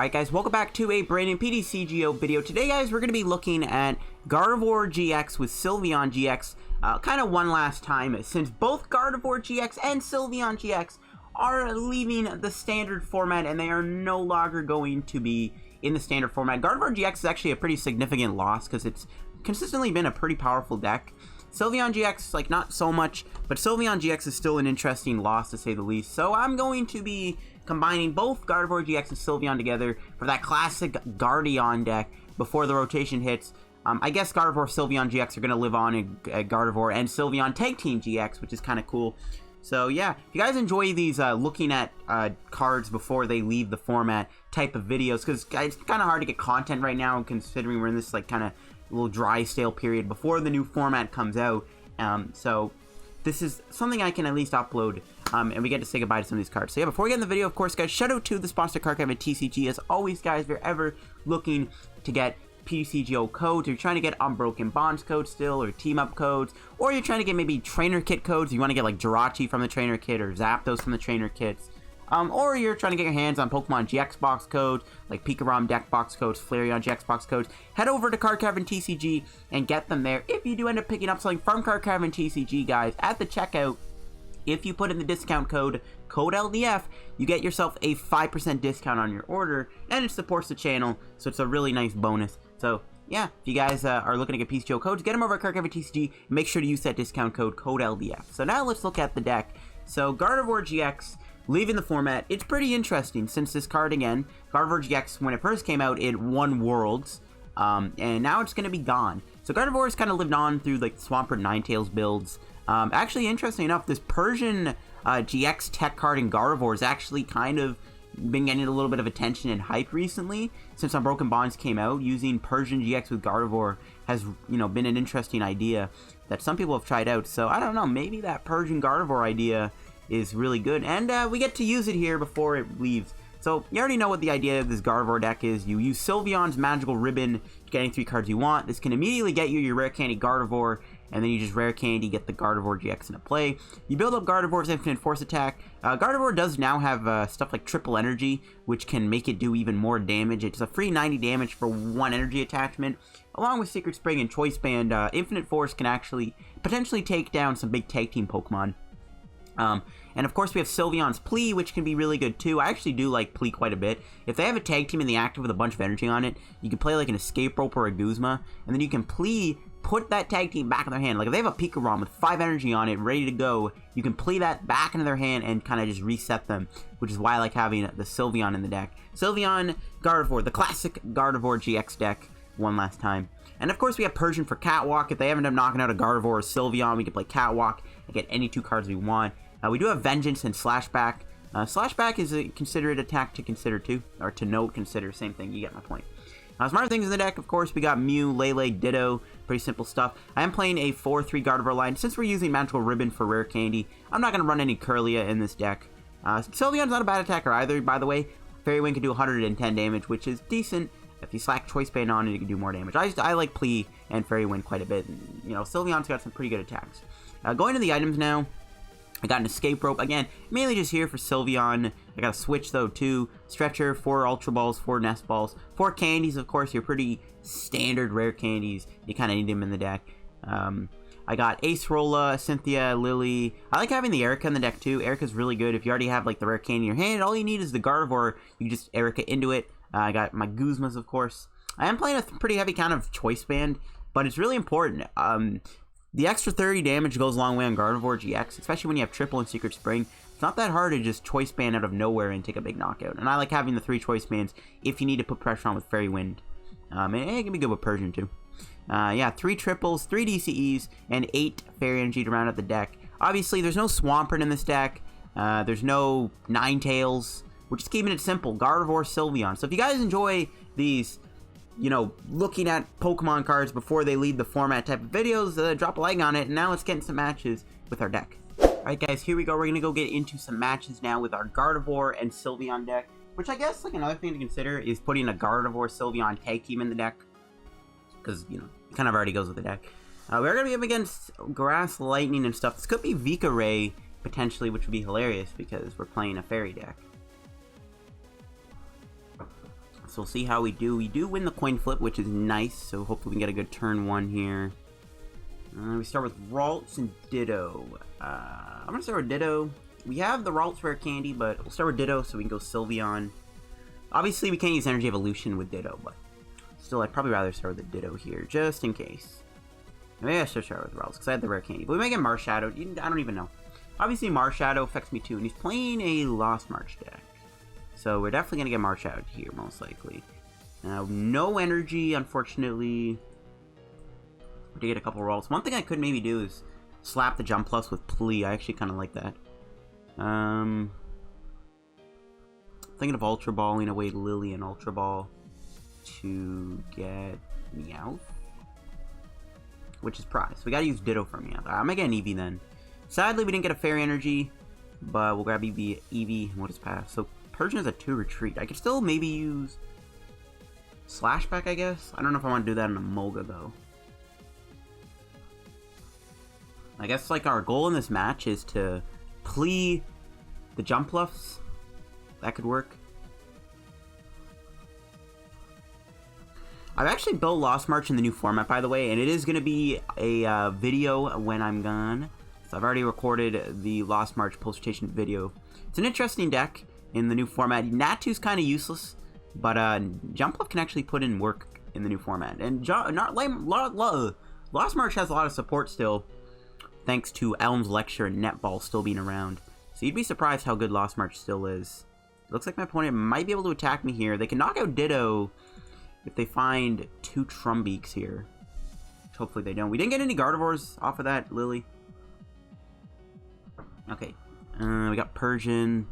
Alright guys, welcome back to a brand new PTCGO video. Today guys, we're going to be looking at Gardevoir-GX with Sylveon-GX kind of one last time, since both Gardevoir-GX and Sylveon-GX are leaving the standard format and they are no longer going to be in the standard format. Gardevoir-GX is actually a pretty significant loss because it's consistently been a pretty powerful deck. Sylveon-GX, like, not so much, but Sylveon-GX is still an interesting loss to say the least. So I'm going to be combining both Gardevoir-GX and Sylveon together for that classic Guardian deck before the rotation hits. I guess Gardevoir Sylveon-GX are going to live on in Gardevoir and Sylveon Tag Team GX, which is kind of cool. So yeah, if you guys enjoy these looking at cards before they leave the format type of videos, because it's kind of hard to get content right now considering we're in this like kind of little dry stale period before the new format comes out. So this is something I can at least upload, and we get to say goodbye to some of these cards. So yeah, before we get in the video, of course guys, shout out to the sponsor card cave at TCG. As always guys, if you're ever looking to get PTCGO codes, or you're trying to get Unbroken Bonds codes still, or team up codes, or you're trying to get maybe trainer kit codes, you want to get like Jirachi from the trainer kit or Zapdos from the trainer kits, or you're trying to get your hands on Pokemon GX box codes, like Pikarom deck box codes, Flareon GX box codes, head over to Card Cavern TCG and get them there. If you do end up picking up something from Card Cavern TCG, guys, at the checkout, if you put in the discount code LDF, you get yourself a 5% discount on your order, and it supports the channel, so it's a really nice bonus. So yeah, if you guys are looking to get PTCGO codes, get them over at Card Cavern TCG, and make sure to use that discount code LDF. So now let's look at the deck. So Gardevoir-GX leaving the format. It's pretty interesting since this card, again, Gardevoir-GX, when it first came out, it won Worlds, and now it's going to be gone. So Gardevoir has kind of lived on through like Swampert Ninetales builds. Actually, interesting enough, this Persian-GX tech card in Gardevoir has actually kind of been getting a little bit of attention and hype recently since Unbroken Bonds came out. Using Persian-GX with Gardevoir has, you know, been an interesting idea that some people have tried out. So I don't know, maybe that Persian Gardevoir idea is really good, and we get to use it here before it leaves. So you already know what the idea of this Gardevoir deck is. You use Sylveon's Magical Ribbon to get any 3 cards you want. This can immediately get you your Rare Candy Gardevoir, and then you just Rare Candy, get the Gardevoir-GX into play. You build up Gardevoir's Infinite Force Attack. Gardevoir does now have stuff like Triple Energy, which can make it do even more damage. It's a free 90 damage for 1 energy attachment. Along with Secret Spring and Choice Band, Infinite Force can actually potentially take down some big tag team Pokemon. And of course we have Sylveon's Plea, which can be really good too. I actually do like Plea quite a bit. If they have a tag team in the active with a bunch of energy on it, you can play like an Escape Rope or a Guzma, and then you can Plea, put that tag team back in their hand. Like if they have a Pikarom with 5 energy on it, ready to go, you can play that back into their hand and kind of just reset them, which is why I like having the Sylveon in the deck. Sylveon, Gardevoir, the classic Gardevoir-GX deck, one last time. And of course we have Persian for Catwalk. If they ever end up knocking out a Gardevoir or Sylveon, we can play Catwalk and get any 2 cards we want. We do have Vengeance and Slashback. Slashback is a considered attack to consider too, or to note consider, same thing, you get my point. Smarter things in the deck, of course, we got Mew, Lele, Ditto, pretty simple stuff. I am playing a 4-3 Gardevoir line. Since we're using Magical Ribbon for Rare Candy, I'm not going to run any Curlia in this deck. Sylveon's not a bad attacker either, by the way. Fairy Wind can do 110 damage, which is decent. If you slack Choice Band on it, you can do more damage. I like Plea and Fairy Wind quite a bit. You know, Sylveon's got some pretty good attacks. Going to the items now. I got an Escape Rope, again, mainly just here for Sylveon. I got a Switch, though, too. Stretcher, 4 Ultra Balls, 4 Nest Balls, 4 Candies, of course, your pretty standard Rare Candies. You kind of need them in the deck. I got Acerola, Cynthia, Lillie. I like having the Erika in the deck, too. Erika's really good. If you already have, like, the Rare Candy in your hand, all you need is the Gardevoir. You just Erika into it. I got my Guzmas, of course. I am playing a pretty heavy count of Choice Band, but it's really important. The extra 30 damage goes a long way on Gardevoir-GX, especially when you have Triple and Secret Spring. It's not that hard to just Choice Band out of nowhere and take a big knockout. And I like having the 3 Choice Bands if you need to put pressure on with Fairy Wind. And it can be good with Persian too. Yeah, 3 triples, 3 DCEs, and 8 Fairy Energy to round out the deck. Obviously, there's no Swampert in this deck. There's no Ninetales. We're just keeping it simple. Gardevoir, Sylveon. So if you guys enjoy these, you know, looking at Pokemon cards before they leave the format type of videos, drop a like on it. And now let's get into some matches with our deck. Alright guys, here we go. We're going to go get into some matches now with our Gardevoir and Sylveon deck. Which I guess, like, another thing to consider is putting a Gardevoir-Sylveon tag team in the deck. Because, you know, it kind of already goes with the deck. We're going to be up against Grass, Lightning, and stuff. This could be Vika Ray, potentially, which would be hilarious because we're playing a Fairy deck. So we'll see how we do. We do win the coin flip, which is nice. So hopefully we can get a good turn 1 here. We start with Ralts and Ditto. I'm going to start with Ditto. We have the Ralts Rare Candy, but we'll start with Ditto so we can go Sylveon. Obviously, we can't use Energy Evolution with Ditto, but still, I'd probably rather start with the Ditto here, just in case. Maybe I should start with Ralts, because I had the Rare Candy. But we might get Marshadowed. I don't even know. Obviously, Marshadow affects me too, and he's playing a Lost March deck. So we're definitely going to get Marshadowed here, most likely. No energy, unfortunately. To get a couple rolls. One thing I could maybe do is slap the Jump Plus with Plea. I actually kind of like that. Thinking of Ultra Balling away Lillie and Ultra Ball to get Meowth, which is prize. So we gotta use Ditto for Meowth. I'm gonna get an Eevee then. Sadly, we didn't get a Fairy Energy, but we'll grab Eevee and we'll just pass. So Persian has a 2 retreat. I could still maybe use Slashback, I guess. I don't know if I want to do that in a Moga though. I guess like our goal in this match is to plea the Jump Bluffs. That could work. I've actually built Lost March in the new format, by the way, and it is going to be a video when I'm gone. So I've already recorded the Lost March post-rotation video. It's an interesting deck in the new format. Natu's kind of useless, but Jump Bluff can actually put in work in the new format. And Lost March has a lot of support still, thanks to Elm's Lecture and Netball still being around. So you'd be surprised how good Lost March still is. Looks like my opponent might be able to attack me here. They can knock out Ditto if they find 2 Trumbeaks here. Which hopefully they don't. We didn't get any Gardevoirs off of that, Lillie. Okay. We got Persian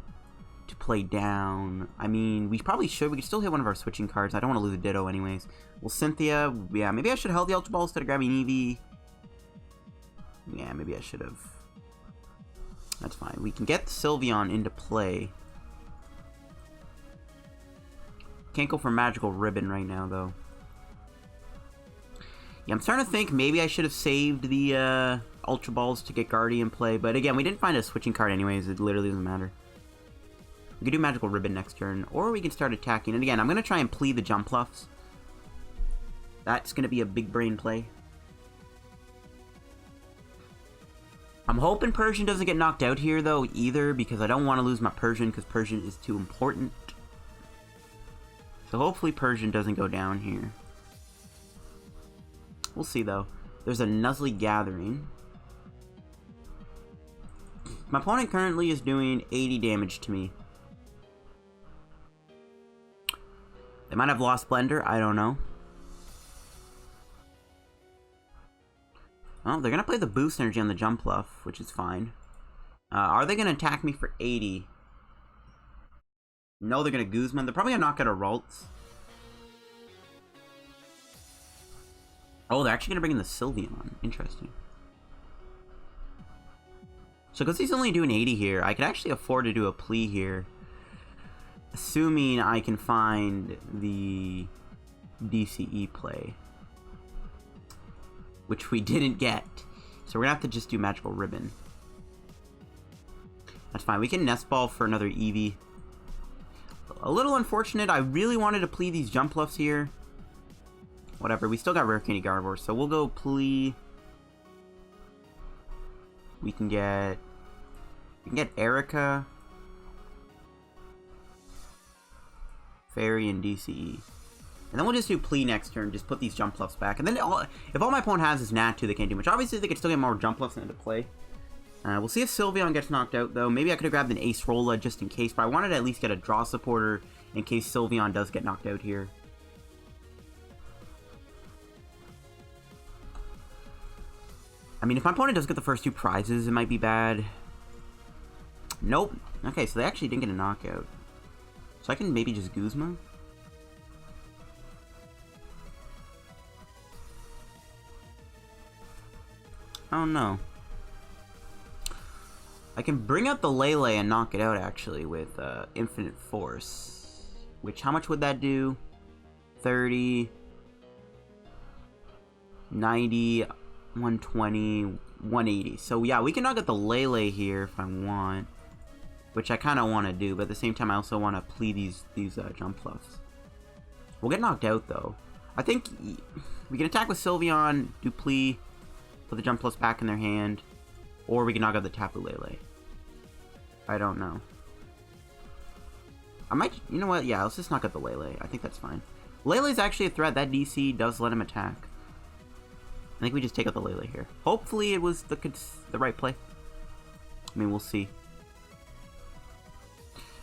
to play down. I mean, we probably should. We could still hit one of our switching cards. I don't want to lose a Ditto anyways. Well, Cynthia. Yeah, maybe I should have held the Ultra Ball instead of grabbing Eevee. Yeah, maybe I should have. That's fine. We can get Sylveon into play. Can't go for Magical Ribbon right now, though. Yeah, I'm starting to think maybe I should have saved the Ultra Balls to get Guardian play. But again, we didn't find a switching card anyways. It literally doesn't matter. We can do Magical Ribbon next turn. Or we can start attacking. And again, I'm going to try and plea the Jump Bluffs. That's going to be a big brain play. I'm hoping Persian doesn't get knocked out here, though, either, because I don't want to lose my Persian, because Persian is too important. So hopefully Persian doesn't go down here. We'll see, though. There's a Nuzleaf Gathering. My opponent currently is doing 80 damage to me. They might have lost Blender, I don't know. Oh, they're going to play the boost energy on the Jump Bluff, which is fine. Are they going to attack me for 80? No, they're going to Guzma. They're probably going to knock out a Ralts. Oh, they're actually going to bring in the Sylveon. Interesting. So, because he's only doing 80 here, I could actually afford to do a plea here. Assuming I can find the DCE play. Which we didn't get. So we're going to have to just do Magical Ribbon. That's fine. We can Nest Ball for another Eevee. A little unfortunate. I really wanted to plea these Jump Bluffs here. Whatever. We still got Rare Candy Gardevoir. So we'll go plea. We can get Erika, Fairy, and DCE. And then we'll just do plea next turn, just put these Jump Bluffs back. And then if all my opponent has is Natu, they can't do much. Obviously, they can still get more Jump Bluffs into play. We'll see if Sylveon gets knocked out, though. Maybe I could have grabbed an Acerola just in case, but I wanted to at least get a draw supporter in case Sylveon does get knocked out here. I mean, if my opponent does get the first 2 prizes, it might be bad. Nope. Okay, so they actually didn't get a knockout. So I can maybe just Guzma. Oh no. I can bring out the Lele and knock it out actually with Infinite Force. Which, how much would that do? 30, 90, 120, 180. So yeah, we can knock out the Lele here if I want. Which I kind of want to do, but at the same time I also want to plea these Jump Bluffs. We'll get knocked out, though. I think we can attack with Sylveon, Dupli, put the Jump Plus back in their hand, or we can knock out the Tapu Lele. I don't know. I might, you know what, yeah, let's just knock out the Lele. I think that's fine. Lele's actually a threat. That DC does let him attack. I think we just take out the Lele here. Hopefully it was the right play. I mean, we'll see.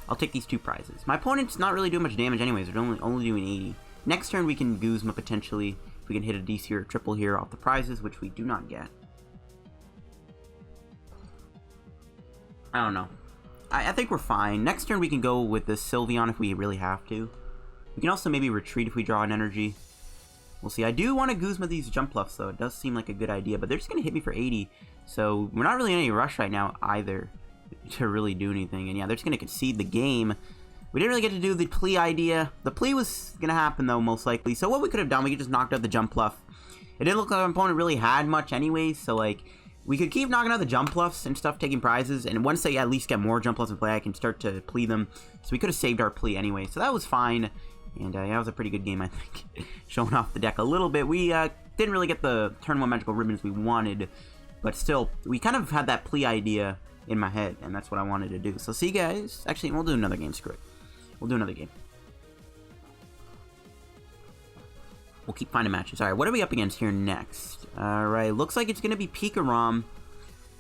I'll take these 2 prizes. My opponent's not really doing much damage anyways. They're only doing 80. Next turn we can Guzma potentially. If we can hit a DC or a triple here off the prizes, which we do not get. I don't know. I think we're fine. Next turn we can go with the Sylveon if we really have to. We can also maybe retreat if we draw an energy. We'll see. I do want to Guzma these jump bluffs though. It does seem like a good idea, but they're just going to hit me for 80. So we're not really in any rush right now either to really do anything. And yeah, they're just going to concede the game. We didn't really get to do the plea idea. The plea was going to happen though, most likely. So what we could have done, we could just knocked out the jump bluff. It didn't look like our opponent really had much anyways, so like we could keep knocking out the jump bluffs and stuff, taking prizes, and once they at least get more jump bluffs in play, I can start to plea them. So we could have saved our plea anyway, so that was fine. And yeah, that was a pretty good game, I think. Showing off the deck a little bit. We didn't really get the turn 1 magical ribbons we wanted, but still, we kind of had that plea idea in my head, and that's what I wanted to do. So see you guys. Actually, we'll do another game, screw it. We'll do another game. We'll keep finding matches. Alright, what are we up against here next? Alright, looks like it's going to be Pikarom.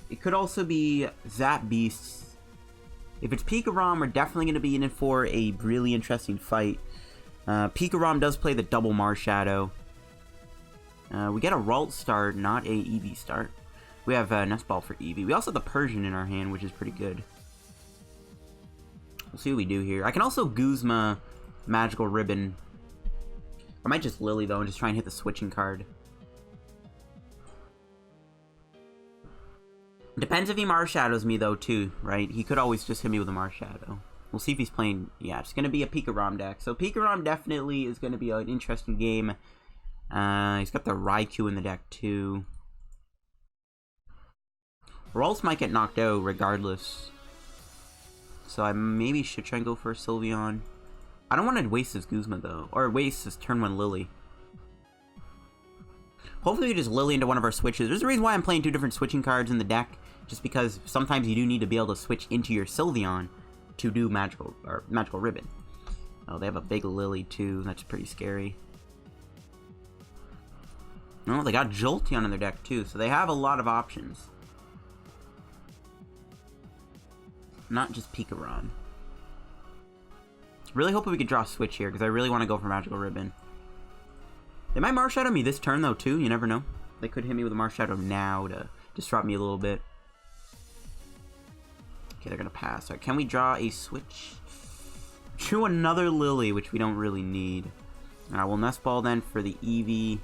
It could also be Zap Beasts. If it's Pikarom, we're definitely going to be in it for a really interesting fight. Pikarom does play the double Marshadow. We get a Ralts start, not a Eevee start. We have Nest Ball for Eevee. We also have the Persian in our hand, which is pretty good. We'll see what we do here. I can also Guzma Magical Ribbon. I might just Lillie, though, and just try and hit the switching card. Depends if he Marshadows me, though, too, right? He could always just hit me with a Marshadow. We'll see if he's playing... Yeah, it's going to be a Pikarom deck. So Pikarom definitely is going to be an interesting game. He's got the Raikou in the deck, too. Ralts might get knocked out regardless. So I maybe should try and go for a Sylveon. I don't want to waste his Guzma, though. Or waste his turn 1 Lillie. Hopefully we just Lillie into one of our switches. There's a reason why I'm playing 2 different switching cards in the deck. Just because sometimes you do need to be able to switch into your Sylveon to do Magical Ribbon. Oh, they have a big Lillie, too. That's pretty scary. Oh, they got Jolteon in their deck, too. So they have a lot of options. Not just Pikarom. Really hoping we could draw a switch here, because I really want to go for Magical Ribbon. They might Marshadow me this turn, though, too. You never know. They could hit me with a Marshadow now to disrupt me a little bit. Okay, they're going to pass. Alright, can we draw a switch? Drew another Lillie, which we don't really need. Alright, we'll Nest Ball then for the Eevee.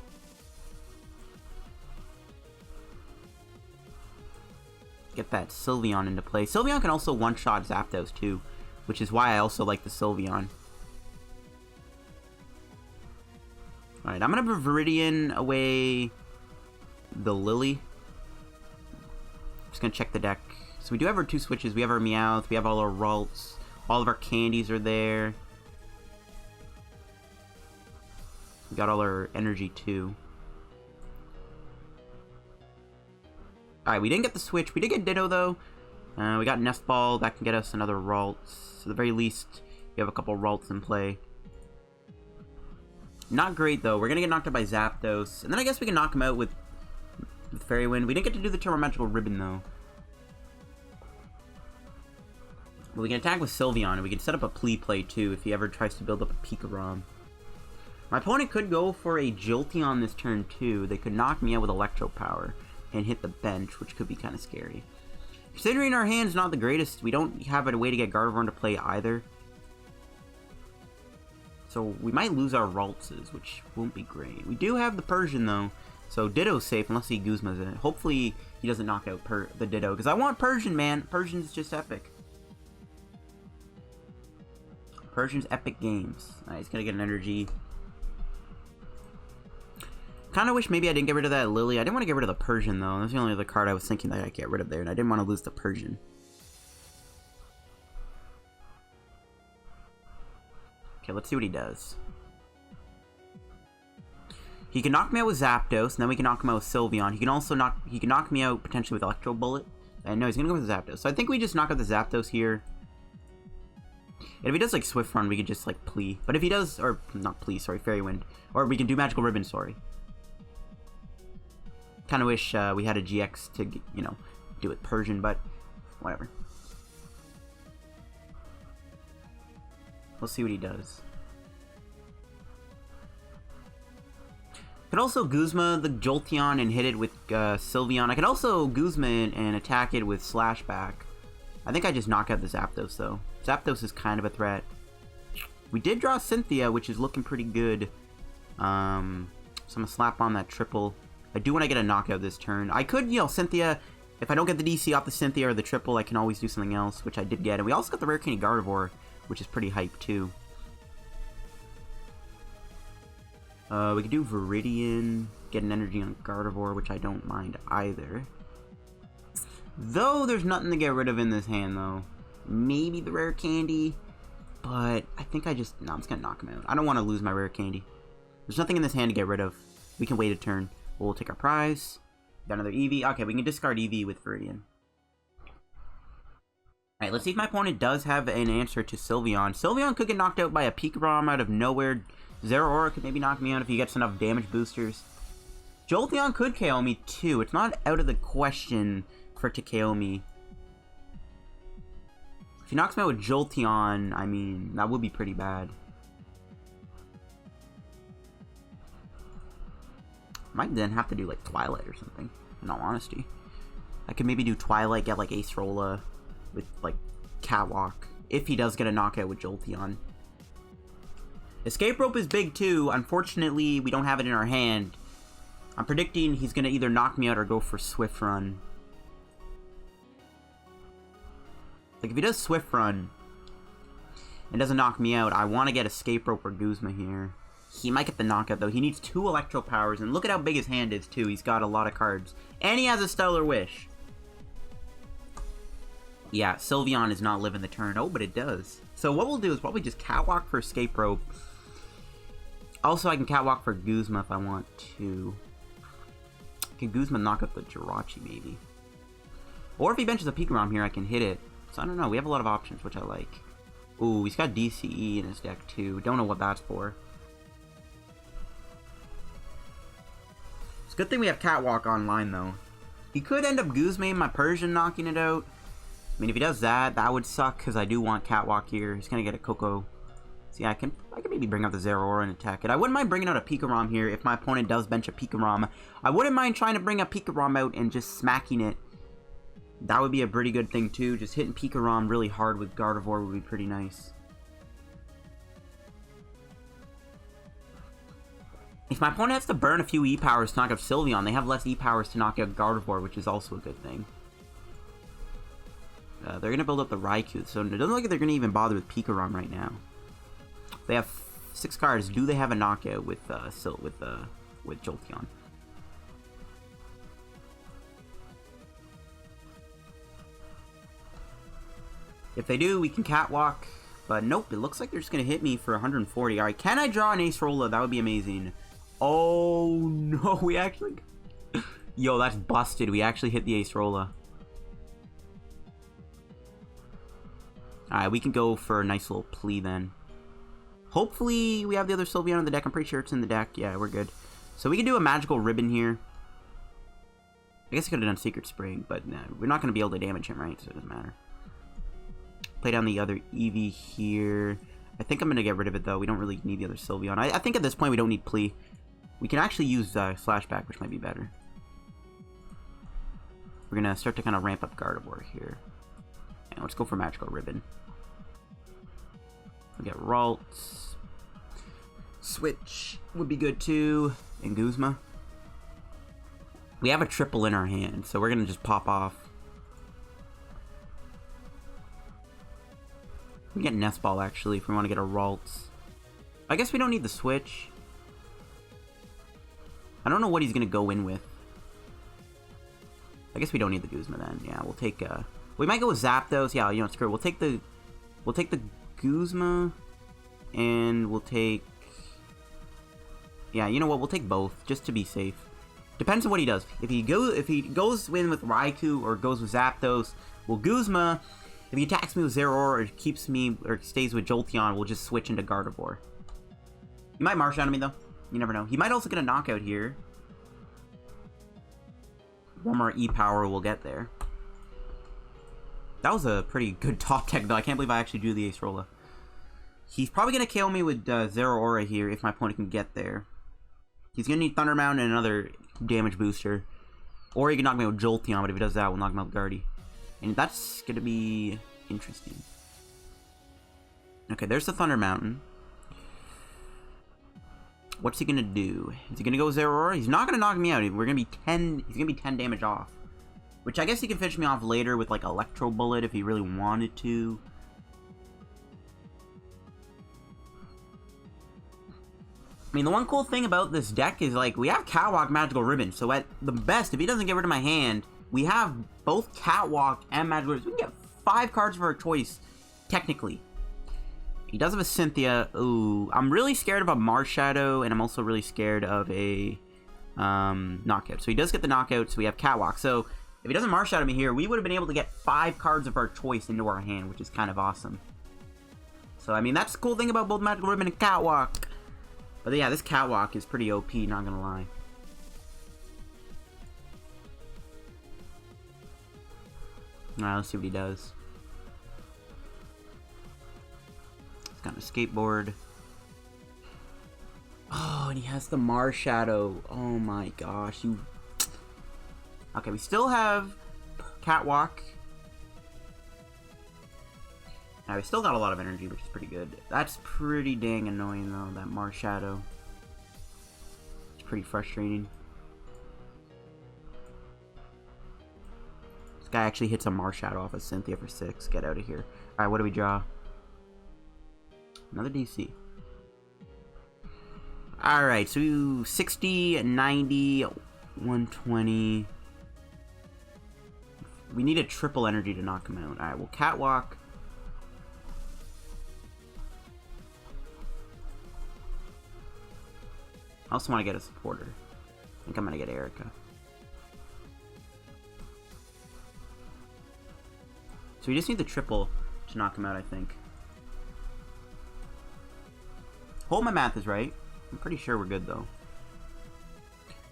Get that Sylveon into play. Sylveon can also one-shot Zapdos, too. Which is why I also like the Sylveon. Alright, I'm going to Viridian away the Lillie. Just going to check the deck. So we do have our 2 switches. We have our Meowth. We have all our Ralts. All of our candies are there. We got all our energy, too. Alright, we didn't get the switch. We did get Ditto, though. We got Nest Ball. That can get us another Ralts. At the very least, we have a couple Ralts in play. Not great, though. We're going to get knocked out by Zapdos. And then I guess we can knock him out with Fairy Wind. We didn't get to do the turn 1 Magical Ribbon, though. But we can attack with Sylveon, and we can set up a plea play, too, if he ever tries to build up a Pikarom. My opponent could go for a Jolteon this turn, too. They could knock me out with Electro Power and hit the bench, which could be kind of scary. Considering our hand's not the greatest, we don't have a way to get Gardevoir into play either. So we might lose our Raltses, which won't be great. We do have the Persian, though, so Ditto's safe unless he Guzma's in it. Hopefully he doesn't knock out the Ditto, because I want Persian, man. Persian's just epic. Persian's epic games. Alright, he's gonna get an energy. Kind of wish maybe I didn't get rid of that Lillie. I didn't want to get rid of the Persian, though. That's the only other card I was thinking that I'd get rid of there, and I didn't want to lose the Persian. Okay, let's see what he does. He can knock me out with Zapdos, and then we can knock him out with Sylveon. He can also knock me out potentially with Electro Bullet. And no, he's gonna go with Zapdos. So I think we just knock out the Zapdos here. And if he does like Swift Run, we could just like Plea. But if he does, or not Plea, sorry, Fairy Wind. Or we can do Magical Ribbon, sorry. Kind of wish we had a GX to, you know, do it Persian, but whatever. We'll see what he does. Could also Guzma the Jolteon and hit it with Sylveon. I could also Guzma and attack it with Slashback. I think I just knock out the Zapdos though. Zapdos is kind of a threat. We did draw Cynthia, which is looking pretty good. So I'm gonna slap on that triple. I do want to get a knockout this turn. I could, you know, Cynthia. If I don't get the DC off the Cynthia or the triple, I can always do something else, which I did get. And we also got the Rare Candy Gardevoir, which is pretty hype too. We could do Viridian, get an energy on Gardevoir, which I don't mind either. Though there's nothing to get rid of in this hand, though. Maybe the Rare Candy, but I think no, I'm just gonna knock him out. I don't want to lose my Rare Candy. There's nothing in this hand to get rid of. We can wait a turn. We'll take our prize. Got another Eevee. Okay, we can discard Eevee with Viridian. Alright, let's see if my opponent does have an answer to Sylveon. Sylveon could get knocked out by a Pikarom out of nowhere. Zeraora could maybe knock me out if he gets enough damage boosters. Jolteon could KO me too. It's not out of the question for it to KO me. If he knocks me out with Jolteon, I mean, that would be pretty bad. Might then have to do like Twilight or something, in all honesty. I could maybe do Twilight, get like Acerola with like Catwalk, if he does get a knockout with Jolteon. Escape Rope is big too. Unfortunately, we don't have it in our hand. I'm predicting he's going to either knock me out or go for Swift Run. Like, if he does Swift Run and doesn't knock me out, I want to get Escape Rope or Guzma here. He might get the knockout, though. He needs 2 Electro Powers, and look at how big his hand is, too. He's got a lot of cards. And he has a Stellar Wish. Yeah, Sylveon is not living the turn. Oh, but it does. So what we'll do is probably just Catwalk for Escape Rope. Also, I can Catwalk for Guzma if I want to. Can Guzma knock up the Jirachi, maybe? Or if he benches a Pikarom here, I can hit it. So I don't know. We have a lot of options, which I like. Ooh, he's got DCE in his deck, too. Don't know what that's for. It's a good thing we have Catwalk online, though. He could end up Guzma my Persian knocking it out. I mean, if he does that, that would suck, because I do want Catwalk here. He's going to get a Coco. See, I can maybe bring out the Zeraora and attack it. I wouldn't mind bringing out a Pikarom here if my opponent does bench a Pikarom. I wouldn't mind trying to bring a Pikarom out and just smacking it. That would be a pretty good thing, too. Just hitting Pikarom really hard with Gardevoir would be pretty nice. If my opponent has to burn a few E-Powers to knock out Sylveon, they have less E-Powers to knock out Gardevoir, which is also a good thing. They're going to build up the Raikou, so it doesn't look like they're going to even bother with Pikarom right now. They have 6 cards. Do they have a knockout with Jolteon? If they do, we can Catwalk. But nope, it looks like they're just going to hit me for 140. Alright, can I draw an Acerola? That would be amazing. Oh no, we actually... Yo, that's busted. We actually hit the Acerola. Alright, we can go for a nice little plea then. Hopefully, we have the other Sylveon in the deck. I'm pretty sure it's in the deck. Yeah, we're good. So we can do a Magical Ribbon here. I guess I could have done Secret Spring, but no, we're not going to be able to damage him, right? So it doesn't matter. Play down the other Eevee here. I think I'm going to get rid of it, though. We don't really need the other Sylveon. I think at this point, we don't need Plea. We can actually use Flashback, which might be better. We're going to start to kind of ramp up Gardevoir here. And let's go for Magical Ribbon. We'll get Ralts. Switch would be good too. And Guzma. We have a triple in our hand, so we're going to just pop off. We can get Nest Ball actually if we want to get a Ralts. I guess we don't need the switch. I don't know what he's going to go in with. I guess we don't need the Guzma then. Yeah, we'll take we might go with Zapdos. Yeah, you know, screw it. We'll take the Guzma and we'll take Yeah, you know what? We'll take both, just to be safe. Depends on what he does. If he goes in with Raikou or goes with Zapdos, we'll Guzma. If he attacks me with Zeraora or keeps me or stays with Jolteon, we'll just switch into Gardevoir. He might Marsh out of me though. You never know. He might also get a knockout here. One more E-Power will get there. That was a pretty good top tech though. I can't believe I actually drew the Acerola. He's probably going to KO me with Zeraora here if my opponent can get there. He's going to need Thunder Mountain and another damage booster. Or he can knock me out with Jolteon, but if he does that, we'll knock him out with Guardy. And that's going to be interesting. Okay, there's the Thunder Mountain. What's he going to do? Is he going to go with Zeraora? He's not going to knock me out. We're going to be 10. He's going to be 10 damage off. Which I guess he can finish me off later with like Electro Bullet if he really wanted to. I mean, the one cool thing about this deck is, like, we have Catwalk, Magical Ribbon, so at the best, if he doesn't get rid of my hand, we have both Catwalk and Magical Ribbon. We can get 5 cards for our choice, technically. He does have a Cynthia. Ooh, I'm really scared of a Marshadow, and I'm also really scared of a knockout. So he does get the knockout, so we have Catwalk. So if he doesn't Marshadow me here, we would have been able to get 5 cards of our choice into our hand, which is kind of awesome. So, I mean, that's the cool thing about both Magical Ribbon and Catwalk. But yeah, this Catwalk is pretty OP, not gonna lie. Alright, let's see what he does. He's got a skateboard. Oh, and he has the Marshadow. Oh my gosh, you... Okay, we still have Catwalk. Now, we still got a lot of energy, which is pretty good. That's pretty dang annoying, though, that Marshadow. It's pretty frustrating. This guy actually hits a Marshadow off of Cynthia for 6. Get out of here. Alright, what do we draw? Another DC. Alright, so 60, 90, 120. We need a triple energy to knock him out. Alright, well, Catwalk. I also want to get a supporter. I think I'm going to get Erika. So we just need the triple to knock him out, I think. Hope my math is right. I'm pretty sure we're good, though.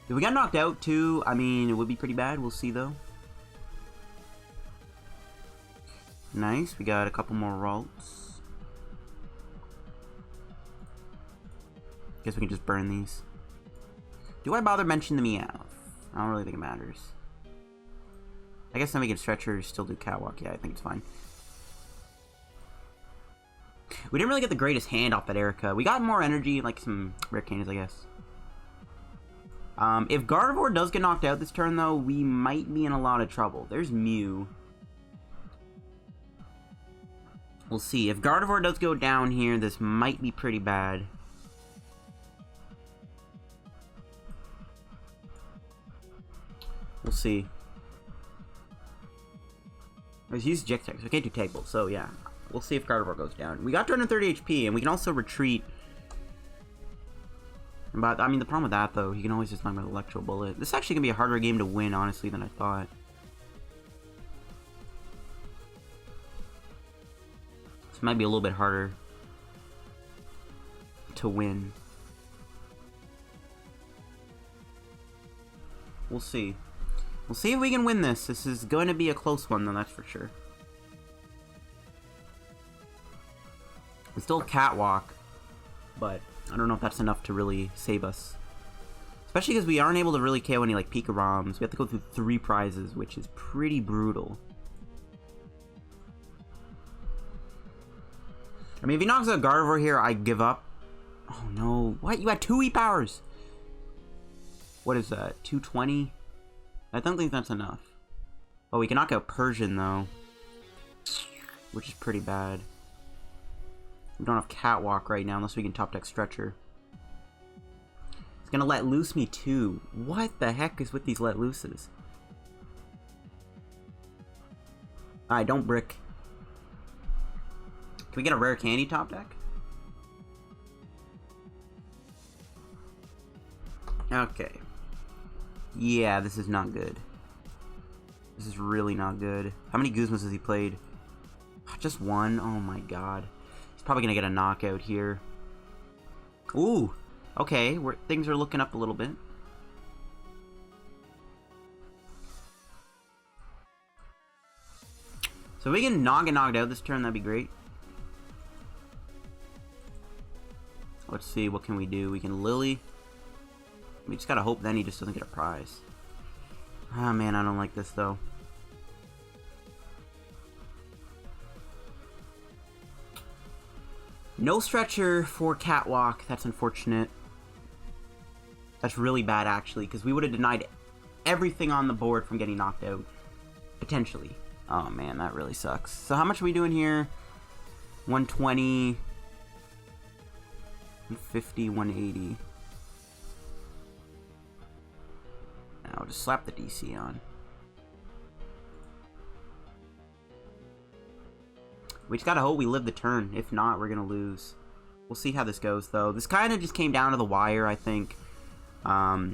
If we got knocked out, too, I mean, it would be pretty bad. We'll see, though. Nice. We got a couple more Ralts. Guess we can just burn these. Do I bother mentioning the Meowth? I don't really think it matters. I guess then we can Stretcher, still do Catwalk. Yeah, I think it's fine. We didn't really get the greatest hand off that Erika. We got more energy, like some Rare Candies, I guess. If Gardevoir does get knocked out this turn, though, we might be in a lot of trouble. There's Mew. We'll see. If Gardevoir does go down here, this might be pretty bad. We'll see. Let's use Eject Tag, so I can't do Tag Bolt, so yeah. We'll see if Gardevoir goes down. We got 230 HP, and we can also retreat. But, I mean, the problem with that, though, he can always just knock out Electro Bullet. This is actually going to be a harder game to win, honestly, than I thought. This might be a little bit harder to win. We'll see. We'll see if we can win this. This is going to be a close one, though, that's for sure. We still have Catwalk, but I don't know if that's enough to really save us. Especially because we aren't able to really KO any, like, Pika ROMs. We have to go through 3 prizes, which is pretty brutal. I mean, if he knocks out Gardevoir here, I give up. Oh, no. What? You had 2 E-Powers! What is that? 220? I don't think that's enough. Oh, we can knock out Persian, though. Which is pretty bad. We don't have Catwalk right now, unless we can top deck Stretcher. It's gonna let loose me, too. What the heck is with these let looses? Alright, don't brick. Can we get a Rare Candy top deck? Okay. Yeah, this is not good. This is really not good. How many Guzmas has he played? Just one? Oh my god. He's probably gonna get a knockout here. Ooh! Okay, things are looking up a little bit. So if we can not get knocked out this turn, that'd be great. Let's see, what can we do? We can Lillie. We just gotta hope then he just doesn't get a prize. Ah, man, I don't like this, though. No stretcher for Catwalk. That's unfortunate. That's really bad, actually, because we would have denied everything on the board from getting knocked out. Potentially. Oh, man, that really sucks. So how much are we doing here? 120... 150, 180. I'll just slap the DC on. We just gotta hope we live the turn. If not, we're gonna lose. We'll see how this goes, though. This kind of just came down to the wire, I think. I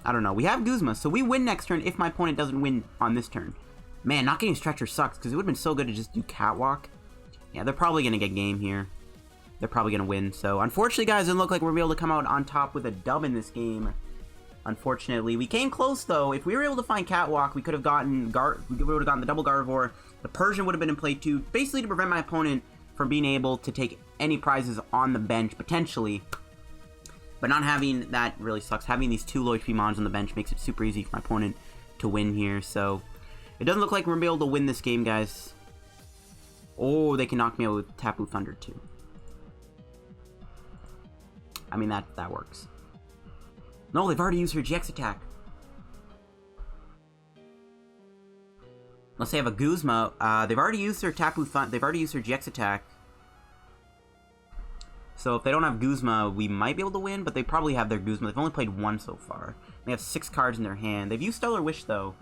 don't know. We have Guzma, so we win next turn if my opponent doesn't win on this turn. Man, not getting Stretcher sucks, because it would have been so good to just do Catwalk. Yeah, they're probably gonna get game here. They're probably gonna win. So, unfortunately, guys, it doesn't look like we're gonna be able to come out on top with a dub in this game. Unfortunately, we came close though. If we were able to find Catwalk, we could have gotten the double Gardevoir. The Persian would have been in play too, basically to prevent my opponent from being able to take any prizes on the bench potentially. But not having that really sucks. Having these two low HP mons on the bench makes it super easy for my opponent to win here. So it doesn't look like we're gonna be able to win this game, guys. Oh, they can knock me out with Tapu Thunder too. I mean that works. No, they've already used her GX attack. Unless they have a Guzma. They've already used their Tapu Thunder. They've already used their GX attack. So if they don't have Guzma, we might be able to win, but they probably have their Guzma. They've only played one so far. They have 6 cards in their hand. They've used Stellar Wish, though.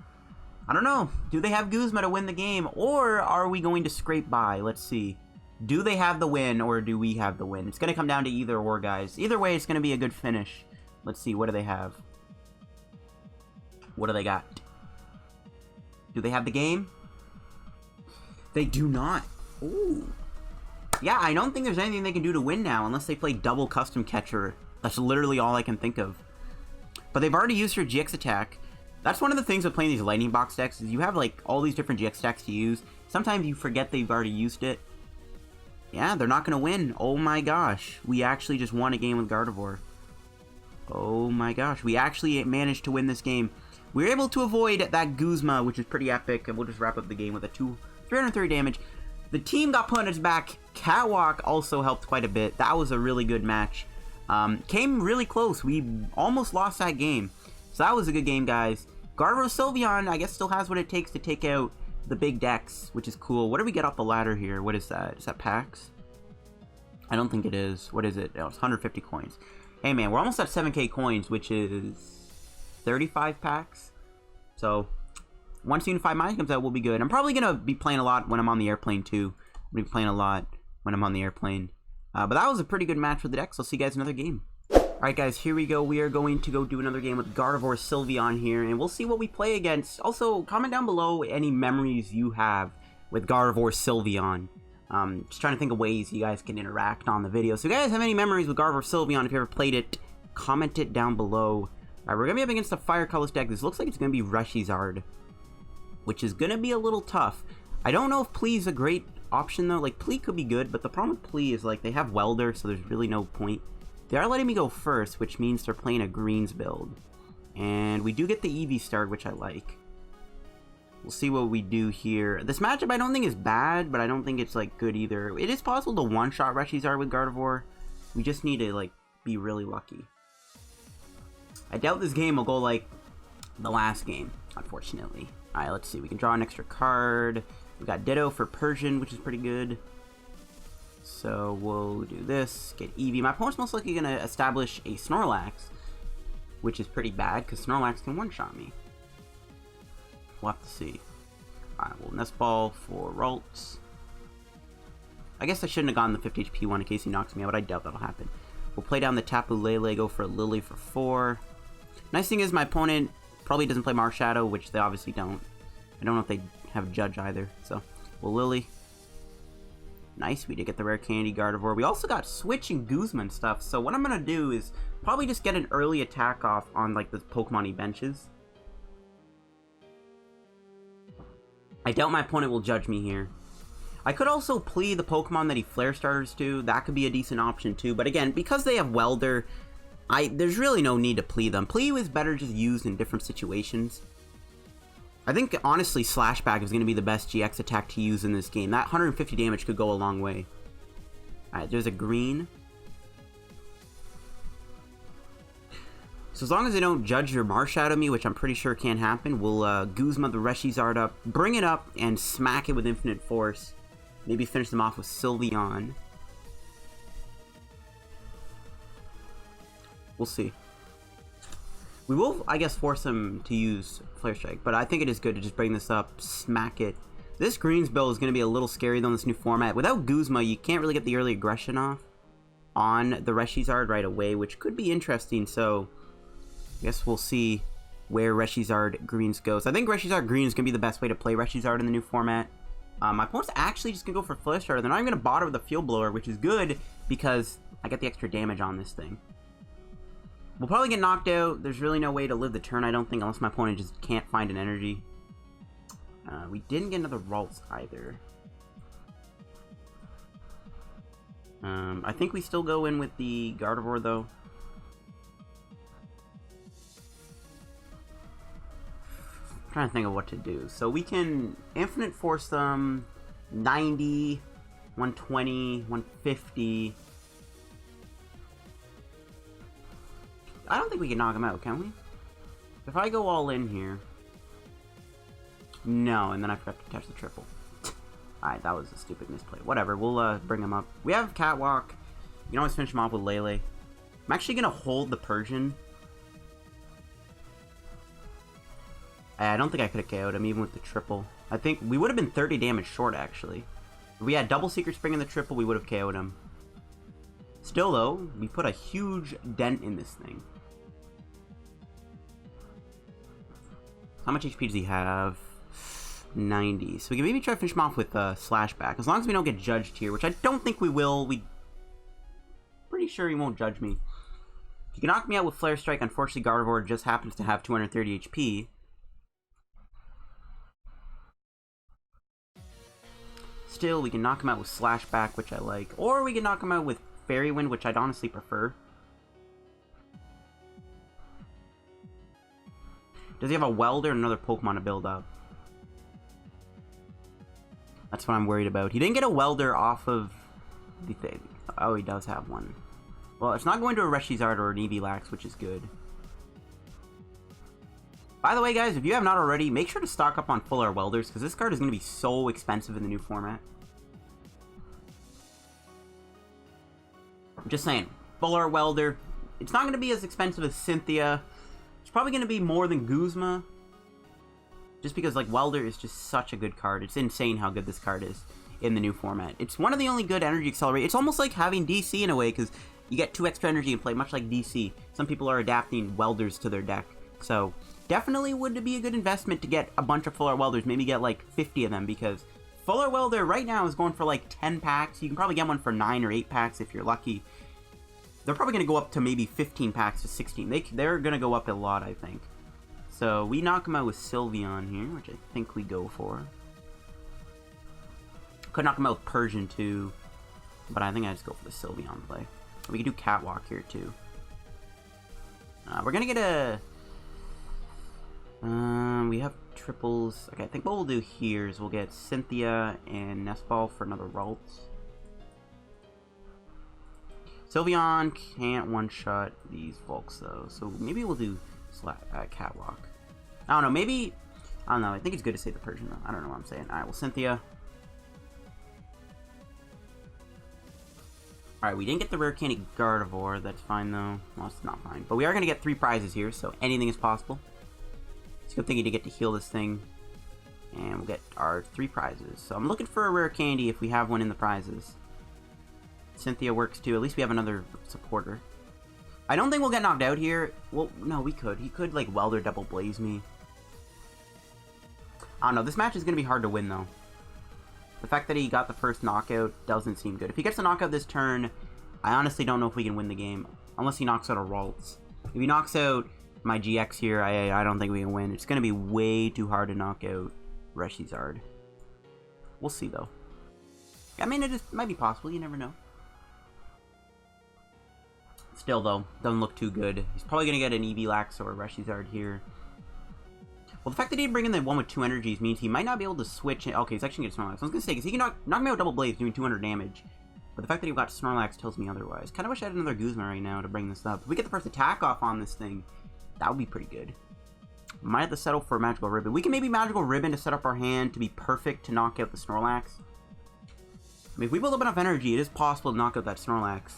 I don't know. Do they have Guzma to win the game, or are we going to scrape by? Let's see. Do they have the win, or do we have the win? It's going to come down to either or, guys. Either way, it's going to be a good finish. Let's see, what do they have? What do they got? Do they have the game? They do not. Ooh. Yeah, I don't think there's anything they can do to win now, unless they play double Custom Catcher. That's literally all I can think of. But they've already used her GX attack. That's one of the things with playing these Lightning Box decks, is you have, like, all these different GX attacks to use. Sometimes you forget they've already used it. Yeah, they're not going to win. Oh my gosh. We actually just won a game with Gardevoir. Oh my gosh, we actually managed to win this game. We were able to avoid that Guzma, which is pretty epic, and we'll just wrap up the game with a 330 damage. The team got put on its back. Catwalk also helped quite a bit. That was a really good match. Came really close. We almost lost that game. So that was a good game, guys. Gardevoir Sylveon, I guess, still has what it takes to take out the big decks, which is cool. What do we get off the ladder here? What is that? Is that packs? I don't think it is. What is it? Oh, it's 150 coins. Hey man, we're almost at 7k coins, which is 35 packs. So, once Unified Mind comes out, we'll be good. I'm probably going to be playing a lot when I'm on the airplane, too. I'll be playing a lot when I'm on the airplane. But that was a pretty good match for the deck, so I'll see you guys in another game. Alright guys, here we go. We are going to go do another game with Gardevoir Sylveon here, and we'll see what we play against. Also, comment down below any memories you have with Gardevoir Sylveon. Just trying to think of ways you guys can interact on the video. So if you guys have any memories with Gardevoir Sylveon, if you ever played it, comment it down below. Alright, we're going to be up against a Fire Colorless deck. This looks like it's going to be Reshizard, which is going to be a little tough. I don't know if Ple's a great option, though. Like, Ple could be good, but the problem with Ple is, like, they have Welder, so there's really no point. They are letting me go first, which means they're playing a Greens build. And we do get the Eevee start, which I like. We'll see what we do here. This matchup I don't think is bad, but I don't think it's, like, good either. It is possible to one-shot Reshizard with Gardevoir. We just need to, like, be really lucky. I doubt this game will go like the last game, unfortunately. Alright, let's see. We can draw an extra card. We got Ditto for Persian, which is pretty good. So we'll do this. Get Eevee. My opponent's most likely going to establish a Snorlax, which is pretty bad, because Snorlax can one-shot me. We'll have to see. Alright, we'll Nest Ball for Ralts. I guess I shouldn't have gone the 50 HP one in case he knocks me out, but I doubt that'll happen. We'll play down the Tapu Lele, go for a Lillie for 4. Nice thing is my opponent probably doesn't play Marshadow, which they obviously don't. I don't know if they have Judge either, so... Well, Lillie. Nice, we did get the Rare Candy Gardevoir. We also got Switch and Guzma and stuff, so what I'm gonna do is probably just get an early attack off on, like, the Pokemon benches. I doubt my opponent will Judge me here. I could also plea the Pokemon that he Flare Starters to. That could be a decent option too, but again, because they have Welder, there's really no need to plea them. Plea is better just used in different situations. I think, honestly, Slashback is going to be the best GX attack to use in this game. That 150 damage could go a long way. Alright, there's a green. So as long as they don't Judge or Marshadow me, which I'm pretty sure can't happen, we'll Guzma the Reshizard up, bring it up, and smack it with Infinite Force. Maybe finish them off with Sylveon. We'll see. We will, I guess, force him to use Flare Strike, but I think it is good to just bring this up, smack it. This Greens build is going to be a little scary, though, in this new format. Without Guzma, you can't really get the early aggression off on the Reshizard right away, which could be interesting, so I guess we'll see where Reshizard Greens goes. I think Reshizard Green is going to be the best way to play Reshizard in the new format. My opponent's actually just going to go for Flare Starter. They're not even going to bother with the Field Blower, which is good because I get the extra damage on this thing. We'll probably get knocked out. There's really no way to live the turn, I don't think, unless my opponent just can't find an energy. We didn't get another Ralts either. I think we still go in with the Gardevoir, though. I'm trying to think of what to do. So we can Infinite Force them 90, 120, 150... I don't think we can knock him out, can we? If I go all in here... No, and then I forgot to touch the triple. Alright, that was a stupid misplay. Whatever, we'll bring him up. We have Catwalk. You can always finish him off with Lele. I'm actually going to hold the Persian. I don't think I could have KO'd him, even with the triple. I think we would have been 30 damage short, actually. If we had double Secret Spring in the triple, we would have KO'd him. Still, though, we put a huge dent in this thing. How much HP does he have? 90. So we can maybe try to finish him off with Slashback. As long as we don't get judged here, which I don't think we will. Pretty sure he won't judge me. If you can knock me out with Flare Strike, unfortunately Gardevoir just happens to have 230 HP. Still, we can knock him out with Slashback, which I like. Or we can knock him out with Fairy Wind, which I'd honestly prefer. Does he have a Welder and another Pokemon to build up? That's what I'm worried about. He didn't get a Welder off of the thing. Oh, he does have one. Well, it's not going to a Reshizard or an Eevee, which is good. By the way, guys, if you have not already, make sure to stock up on full art Welders, because this card is going to be so expensive in the new format. I'm just saying, full art Welder. It's not going to be as expensive as Cynthia. It's probably going to be more than Guzma. Just because, like, Welder is just such a good card. It's insane how good this card is in the new format. It's one of the only good energy accelerate. It's almost like having DC in a way, because you get 2 extra energy and play, much like DC. Some people are adapting Welders to their deck. So, definitely would be a good investment to get a bunch of full art Welders. Maybe get, like, 50 of them, because full art Welder right now is going for, like, 10 packs. You can probably get one for 9 or 8 packs if you're lucky. They're probably going to go up to maybe 15 packs to 16. They're going to go up a lot, I think. So, we knock him out with Sylveon here, which I think we go for. Could knock him out with Persian, too. But I think I just go for the Sylveon play. We can do Catwalk here, too. We're going to get a... we have triples. Okay, I think what we'll do here is we'll get Cynthia and Nestball for another Ralts. Sylveon can't one-shot these folks, though. So maybe we'll do Catwalk. I don't know, maybe... I don't know, I think it's good to say the Persian, though. I don't know what I'm saying. Alright, well, Cynthia. Alright, we didn't get the Rare Candy Gardevoir. That's fine, though. Well, it's not fine. But we are going to get 3 prizes here, so anything is possible. It's a good thing to get to heal this thing. And we'll get our 3 prizes. So I'm looking for a Rare Candy if we have one in the prizes. Cynthia works, too. At least we have another supporter. I don't think we'll get knocked out here. Well, no, we could. He could, like, weld or double blaze me. I don't know. This match is going to be hard to win, though. The fact that he got the first knockout doesn't seem good. If he gets a knockout this turn, I honestly don't know if we can win the game. Unless he knocks out a Ralts. If he knocks out my GX here, I don't think we can win. It's going to be way too hard to knock out Reshizard. We'll see, though. I mean, it might be possible. You never know. Still, though, doesn't look too good. He's probably going to get an Eevee Lax or a Reshizard here. Well, the fact that he didn't bring in the one with 2 energies means he might not be able to switch it. Okay, he's actually going to Snorlax. I was going to say, because he can knock me out with double blaze doing 200 damage. But the fact that he got Snorlax tells me otherwise. Kind of wish I had another Guzma right now to bring this up. If we get the first attack off on this thing, that would be pretty good. Might have to settle for a Magical Ribbon. We can maybe Magical Ribbon to set up our hand to be perfect to knock out the Snorlax. I mean, if we build up enough energy, it is possible to knock out that Snorlax.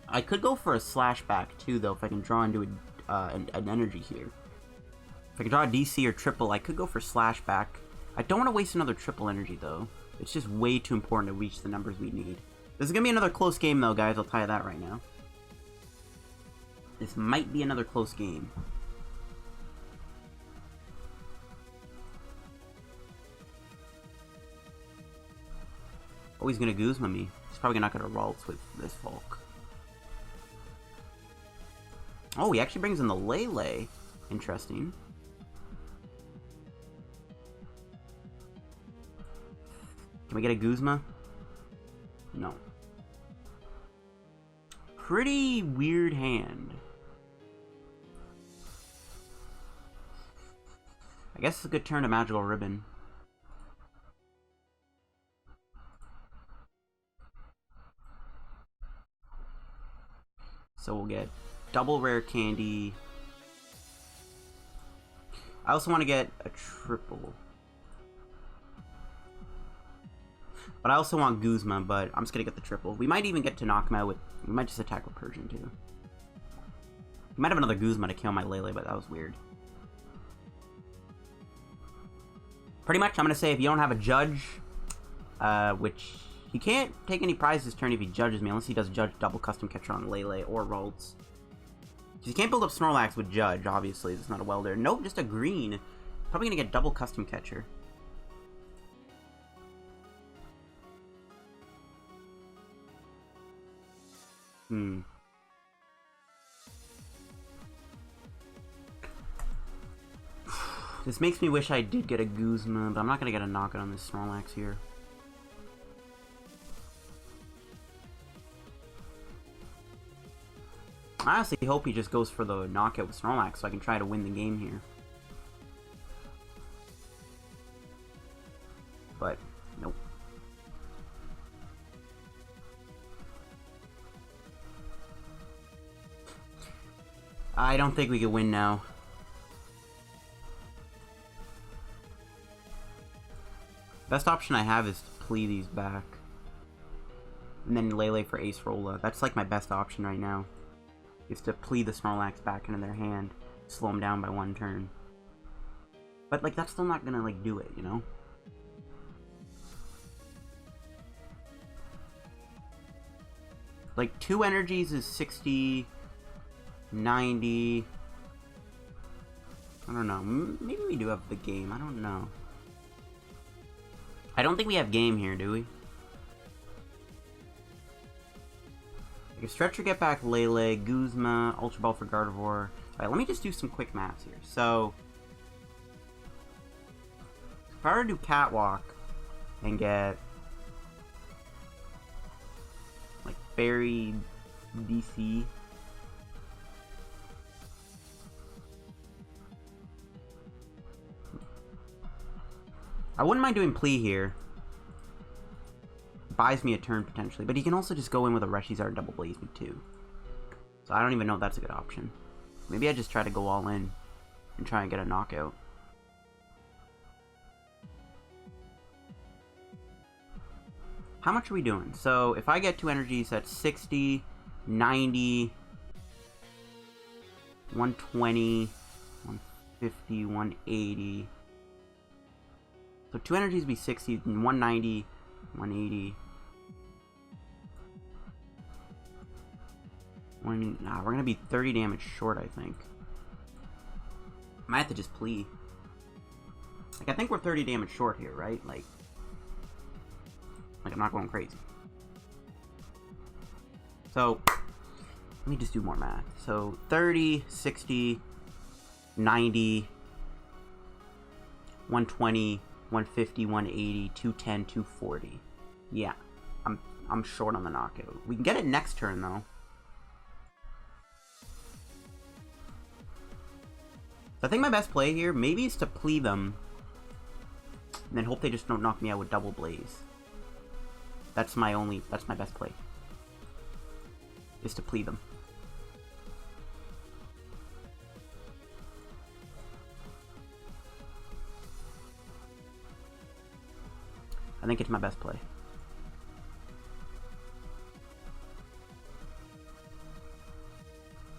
I could go for a Slashback too, though, if I can draw into an energy here. If I can draw a DC or triple, I could go for Slashback. I don't want to waste another triple energy, though. It's just way too important to reach the numbers we need. This is going to be another close game, though, guys. I'll tell you that right now. This might be another close game. Oh, he's going to Guzma me. He's probably not going to Ralts with this Hulk. Oh, he actually brings in the Lele. Interesting. Can we get a Guzma? No. Pretty weird hand. I guess it's a good turn to Magical Ribbon. So we'll get double Rare Candy. I also want to get a triple. But I also want Guzma, but I'm just going to get the triple. We might even get to knock him out with... We might just attack with Persian, too. We might have another Guzma to kill my Lele, but that was weird. Pretty much, I'm going to say if you don't have a Judge, which... He can't take any prizes this turn if he judges me, unless he does Judge double custom catcher on Lele or Ralts. You can't build up Snorlax with Judge, obviously. It's not a welder. Nope, just a green. Probably going to get double custom catcher. This makes me wish I did get a Guzma, but I'm not going to get a knockout on this Snorlax here. I honestly hope he just goes for the knockout with Snorlax so I can try to win the game here. But, nope. I don't think we can win now. Best option I have is to plea these back. And then Lele for Acerola. That's like my best option right now. Is to plea the Snorlax back into their hand. Slow them down by 1 turn. But like that's still not gonna like do it, you know? Like 2 energies is 60, 90. I don't know. Maybe we do have the game. I don't know. I don't think we have game here, do we? If Stretcher get back Lele, Guzma, Ultra Ball for Gardevoir. Alright, let me just do some quick maths here. So, if I were to do Catwalk and get like Fairy DC. I wouldn't mind doing Plea here. Buys me a turn potentially, but he can also just go in with a Reshizard double blaze me too. So I don't even know if that's a good option. Maybe I just try to go all in and try and get a knockout. How much are we doing? So if I get 2 energies, that's 60, 90, 120, 150, 180. So 2 energies would be 60, and 190, 180. Nah, we're gonna be 30 damage short, I think. Might have to just plea. Like, I think we're 30 damage short here, right? Like I'm not going crazy. So, let me just do more math. So, 30, 60, 90, 120, 150, 180, 210, 240. Yeah, I'm short on the knockout. We can get it next turn, though. I think my best play here maybe is to plea them and then hope they just don't knock me out with Double Blaze. That's my best play. Is to plea them. I think it's my best play.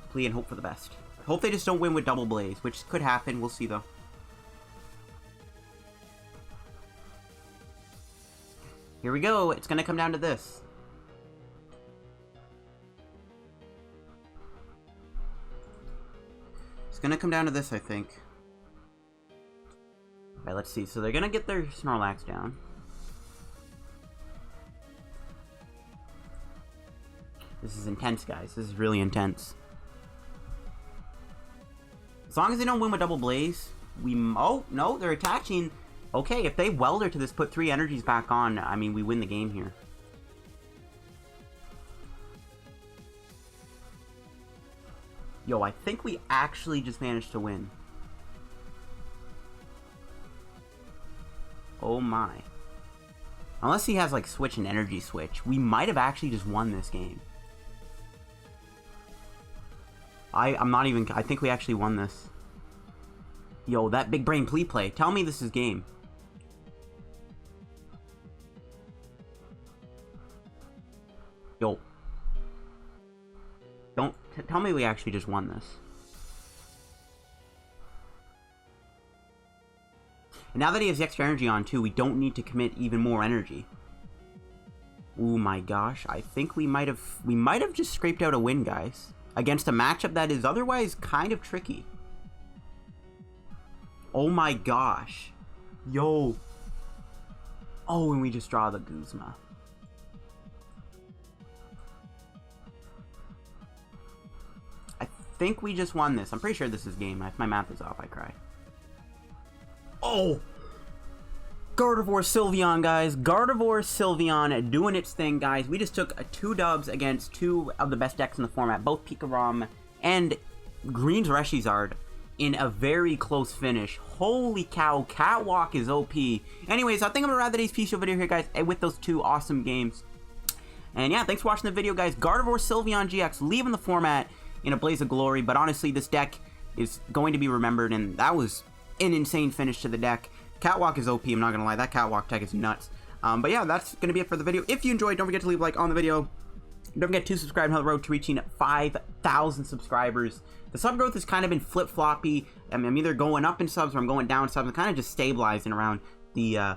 Plea and hope for the best. Hope they just don't win with Double Blaze, which could happen. We'll see, though. Here we go. It's going to come down to this. It's going to come down to this, I think. Okay, let's see. So they're going to get their Snorlax down. This is intense, guys. This is really intense. As long as they don't win with Double Blaze, oh, no, they're attaching. Okay, if they welder to this, put 3 energies back on, I mean, we win the game here. Yo, I think we actually just managed to win. Oh my. Unless he has, like, switch and energy switch, we might have actually just won this game. I'm not even... I think we actually won this. Yo, that big brain play. Tell me this is game. Yo. Don't... Tell me we actually just won this. And now that he has the extra energy on, too, we don't need to commit even more energy. Oh my gosh. I think we might have just scraped out a win, guys. Against a matchup that is otherwise kind of tricky. Oh my gosh. Yo. Oh, and we just draw the Guzma. I think we just won this. I'm pretty sure this is game. If my math is off, I cry. Oh! Gardevoir Sylveon, guys. Gardevoir Sylveon doing its thing, guys. We just took 2 dubs against 2 of the best decks in the format, both Pikarom and Green's Reshizard, in a very close finish. Holy cow, Catwalk is OP. Anyways, I think I'm gonna wrap today's PTCGO video here, guys, with those 2 awesome games. And yeah, thanks for watching the video, guys. Gardevoir Sylveon-GX leaving the format in a blaze of glory, but honestly, this deck is going to be remembered, and that was an insane finish to the deck. Catwalk is OP, I'm not gonna lie, that Catwalk tech is nuts. But yeah, that's gonna be it for the video. If you enjoyed, don't forget to leave a like on the video. Don't forget to subscribe on the road to reaching 5,000 subscribers. The sub growth has kind of been flip-floppy. I mean, I'm either going up in subs or I'm going down in subs. I'm kind of just stabilizing around the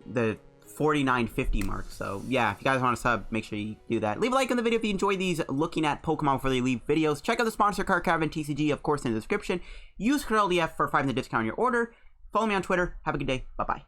49-50 mark. So yeah, if you guys want to sub, make sure you do that. Leave a like on the video if you enjoy these looking at Pokemon before they leave videos. Check out the sponsor, Card Caravan TCG, of course, in the description. Use code LDF for a 5% discount on your order. Follow me on Twitter. Have a good day. Bye-bye.